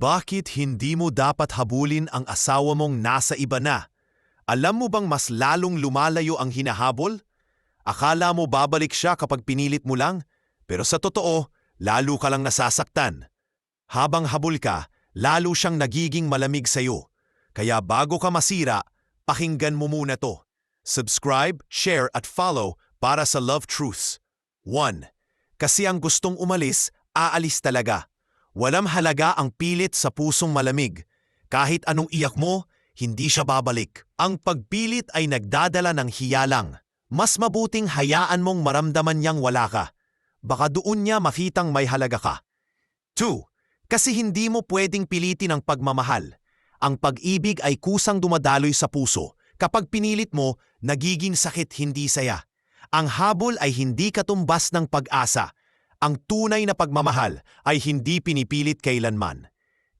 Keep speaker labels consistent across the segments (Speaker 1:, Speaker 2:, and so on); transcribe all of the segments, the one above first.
Speaker 1: Bakit hindi mo dapat habulin ang asawa mong nasa iba na? Alam mo bang mas lalong lumalayo ang hinahabol? Akala mo babalik siya kapag pinilit mo lang, pero sa totoo, lalo ka lang nasasaktan. Habang habol ka, lalo siyang nagiging malamig sa'yo. Kaya bago ka masira, pakinggan mo muna to. Subscribe, share at follow para sa Love Truths. 1. Kasi ang gustong umalis, aalis talaga. Walang halaga ang pilit sa pusong malamig. Kahit anong iyak mo, hindi siya babalik. Ang pagpilit ay nagdadala ng hiyalang. Mas mabuting hayaan mong maramdaman niyang wala ka. Baka doon niya makitang may halaga ka. 2. Kasi hindi mo pwedeng pilitin ang pagmamahal. Ang pag-ibig ay kusang dumadaloy sa puso. Kapag pinilit mo, nagiging sakit hindi saya. Ang habol ay hindi katumbas ng pag-asa. Ang tunay na pagmamahal ay hindi pinipilit kailanman.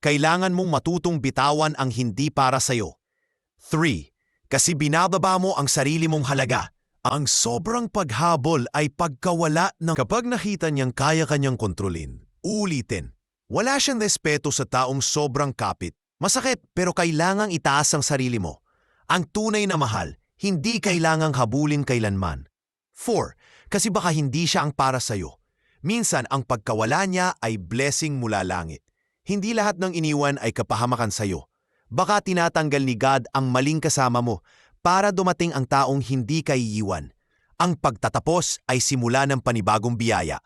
Speaker 1: Kailangan mong matutong bitawan ang hindi para sa'yo. 3. Kasi binababa mo ang sarili mong halaga. Ang sobrang paghabol ay pagkawala ng kapag nakita niyang kaya kanyang kontrolin, ulitin. Wala siyang respeto sa taong sobrang kapit. Masakit pero kailangang itaas ang sarili mo. Ang tunay na mahal, hindi kailangang habulin kailanman. 4. Kasi baka hindi siya ang para sa'yo. Minsan ang pagkawala niya ay blessing mula langit. Hindi lahat ng iniwan ay kapahamakan sa'yo. Baka tinatanggal ni God ang maling kasama mo para dumating ang taong hindi ka iiwan. Ang pagtatapos ay simula ng panibagong biyaya.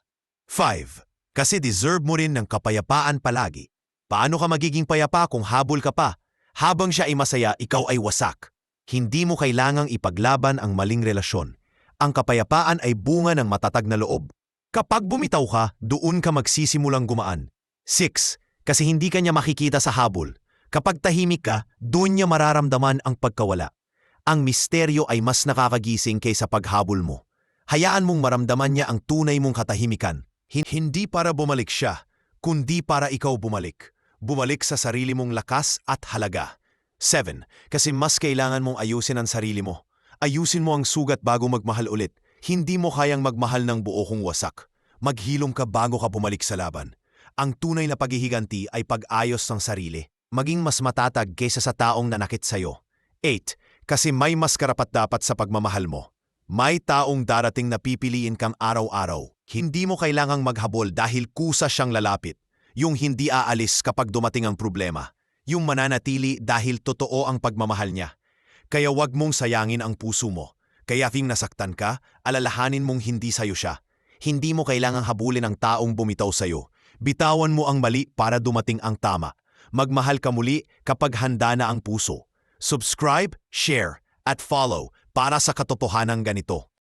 Speaker 1: 5. Kasi deserve mo rin ng kapayapaan palagi. Paano ka magiging payapa kung habol ka pa? Habang siya ay masaya, ikaw ay wasak. Hindi mo kailangang ipaglaban ang maling relasyon. Ang kapayapaan ay bunga ng matatag na loob. Kapag bumitaw ka, doon ka magsisimulang gumaan. 6. Kasi hindi ka niya makikita sa habol. Kapag tahimik ka, doon niya mararamdaman ang pagkawala. Ang misteryo ay mas nakakagising kaysa paghabol mo. Hayaan mong maramdaman niya ang tunay mong katahimikan. Hindi para bumalik siya, kundi para ikaw bumalik. Bumalik sa sarili mong lakas at halaga. 7. Kasi mas kailangan mong ayusin ang sarili mo. Ayusin mo ang sugat bago magmahal ulit. Hindi mo kayang magmahal ng buo kung wasak. Maghilom ka bago ka bumalik sa laban. Ang tunay na paghihiganti ay pag-ayos ng sarili. Maging mas matatag kaysa sa taong nanakit sa'yo. 8. Kasi may mas karapat-dapat sa pagmamahal mo. May taong darating na pipiliin kang araw-araw. Hindi mo kailangang maghabol dahil kusa siyang lalapit. Yung hindi aalis kapag dumating ang problema. Yung mananatili dahil totoo ang pagmamahal niya. Kaya wag mong sayangin ang puso mo. Kaya kung nasaktan ka, alalahanin mong hindi sa'yo siya. Hindi mo kailangang habulin ang taong bumitaw sa'yo. Bitawan mo ang mali para dumating ang tama. Magmahal ka muli kapag handa na ang puso. Subscribe, share, at follow para sa katotohanan ganito.